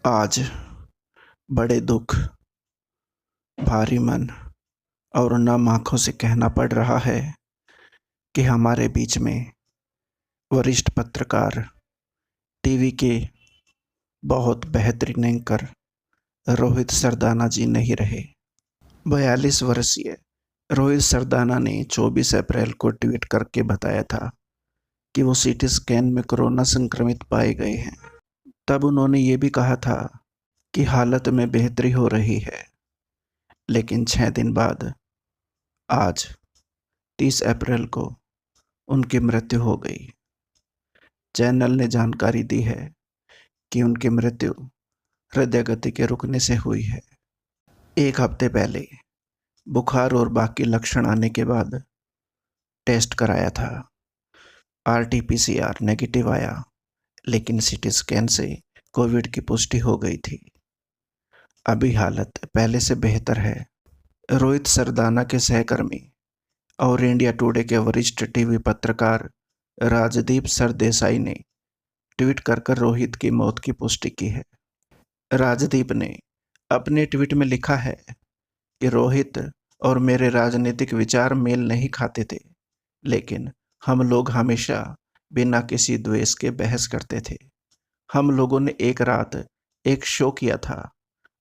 आज बड़े दुख, भारी मन और नम आंखों से कहना पड़ रहा है कि हमारे बीच में वरिष्ठ पत्रकार, टीवी के बहुत बेहतरीन एंकर रोहित सरदाना जी नहीं रहे। 42 वर्षीय रोहित सरदाना ने 24 अप्रैल को ट्वीट करके बताया था कि वो सीटी स्कैन में कोरोना संक्रमित पाए गए हैं। तब उन्होंने ये भी कहा था कि हालत में बेहतरी हो रही है, लेकिन 6 दिन बाद आज 30 अप्रैल को उनकी मृत्यु हो गई। चैनल ने जानकारी दी है कि उनकी मृत्यु हृदय गति के रुकने से हुई है। एक हफ्ते पहले बुखार और बाकी लक्षण आने के बाद टेस्ट कराया था। RT-PCR नेगेटिव आया, लेकिन सीटी स्कैन से कोविड की पुष्टि हो गई थी। अभी हालत पहले से बेहतर है। रोहित सरदाना के सहकर्मी और इंडिया टुडे के वरिष्ठ टीवी पत्रकार राजदीप सरदेसाई ने ट्वीट कर रोहित की मौत की पुष्टि की है। राजदीप ने अपने ट्वीट में लिखा है कि रोहित और मेरे राजनीतिक विचार मेल नहीं खाते थे, लेकिन हम लोग हमेशा बिना किसी द्वेष के बहस करते थे। हम लोगों ने एक रात एक शो किया था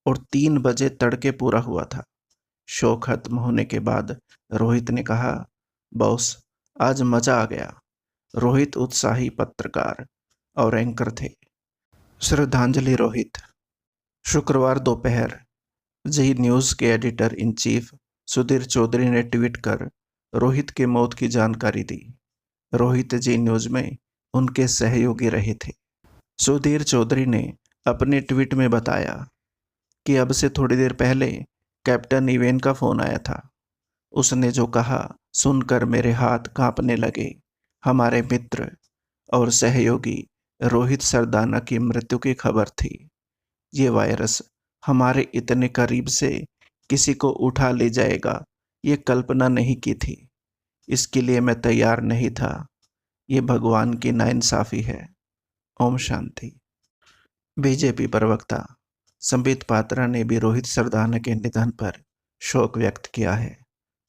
और 3 बजे तड़के पूरा हुआ था। शो खत्म होने के बाद रोहित ने कहा, बॉस आज मजा आ गया। रोहित उत्साही पत्रकार और एंकर थे। श्रद्धांजलि रोहित। शुक्रवार दोपहर जी न्यूज़ के editor in chief Sudhir Chaudhary ने ट्वीट कर रोहित की मौत की जानकारी दी। रोहित जी न्यूज़ में उनके सहयोगी रहे थे। सुधीर चौधरी ने अपने ट्वीट में बताया कि अब से थोड़ी देर पहले कैप्टन इवेन का फ़ोन आया था। उसने जो कहा सुनकर मेरे हाथ कांपने लगे। हमारे मित्र और सहयोगी रोहित सरदाना की मृत्यु की खबर थी। ये वायरस हमारे इतने करीब से किसी को उठा ले जाएगा, ये कल्पना नहीं की थी। इसके लिए मैं तैयार नहीं था। ये भगवान की नाइंसाफ़ी है। ओम शांति। बीजेपी प्रवक्ता संबित पात्रा ने भी रोहित सरदाना के निधन पर शोक व्यक्त किया है।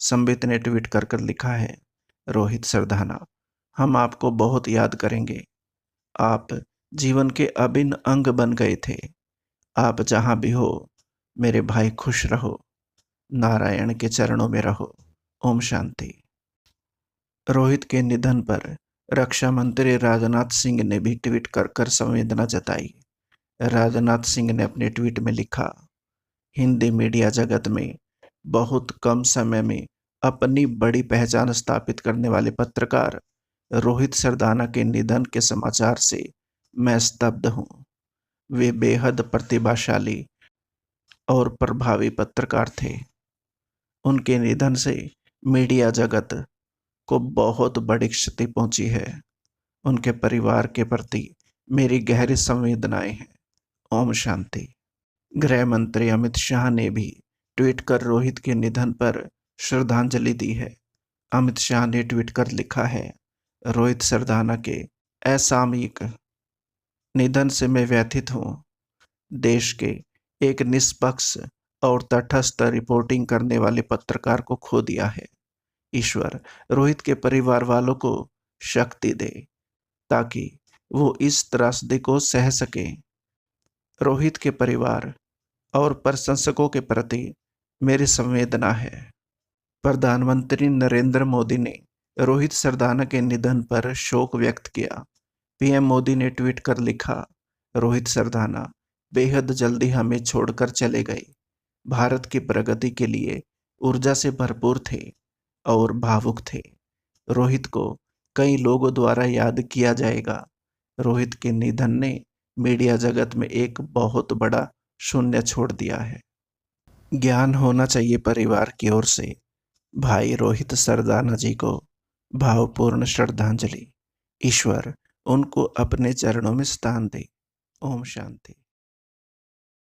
संबित ने ट्वीट कर लिखा है, रोहित सरदाना, हम आपको बहुत याद करेंगे। आप जीवन के अभिन्न अंग बन गए थे। आप जहाँ भी हो मेरे भाई खुश रहो, नारायण के चरणों में रहो। ओम शांति। रोहित के निधन पर रक्षा मंत्री राजनाथ सिंह ने भी ट्वीट कर संवेदना जताई। राजनाथ सिंह ने अपने ट्वीट में लिखा, हिंदी मीडिया जगत में बहुत कम समय में अपनी बड़ी पहचान स्थापित करने वाले पत्रकार रोहित सरदाना के निधन के समाचार से मैं स्तब्ध हूँ। वे बेहद प्रतिभाशाली और प्रभावी पत्रकार थे। उनके निधन से मीडिया जगत को बहुत बड़ी क्षति पहुंची है। उनके परिवार के प्रति मेरी गहरी संवेदनाएं हैं। ओम शांति। गृह मंत्री अमित शाह ने भी ट्वीट कर रोहित के निधन पर श्रद्धांजलि दी है। अमित शाह ने ट्वीट कर लिखा है, रोहित सरदाना के असामयिक निधन से मैं व्यथित हूँ। देश के एक निष्पक्ष और तटस्थ रिपोर्टिंग करने वाले पत्रकार को खो दिया है। ईश्वर रोहित के परिवार वालों को शक्ति दे ताकि वो इस त्रासदी को सह सके। रोहित के परिवार और प्रशंसकों के प्रति मेरी संवेदना है। प्रधानमंत्री नरेंद्र मोदी ने रोहित सरदाना के निधन पर शोक व्यक्त किया। पीएम मोदी ने ट्वीट कर लिखा, रोहित सरदाना बेहद जल्दी हमें छोड़कर चले गए। भारत की प्रगति के लिए ऊर्जा से भरपूर थे और भावुक थे। रोहित को कई लोगों द्वारा याद किया जाएगा। रोहित के निधन ने मीडिया जगत में एक बहुत बड़ा शून्य छोड़ दिया है। ज्ञान होना चाहिए परिवार की ओर से। भाई रोहित सरदाना जी को भावपूर्ण श्रद्धांजलि। ईश्वर उनको अपने चरणों में स्थान दे। ओम शांति।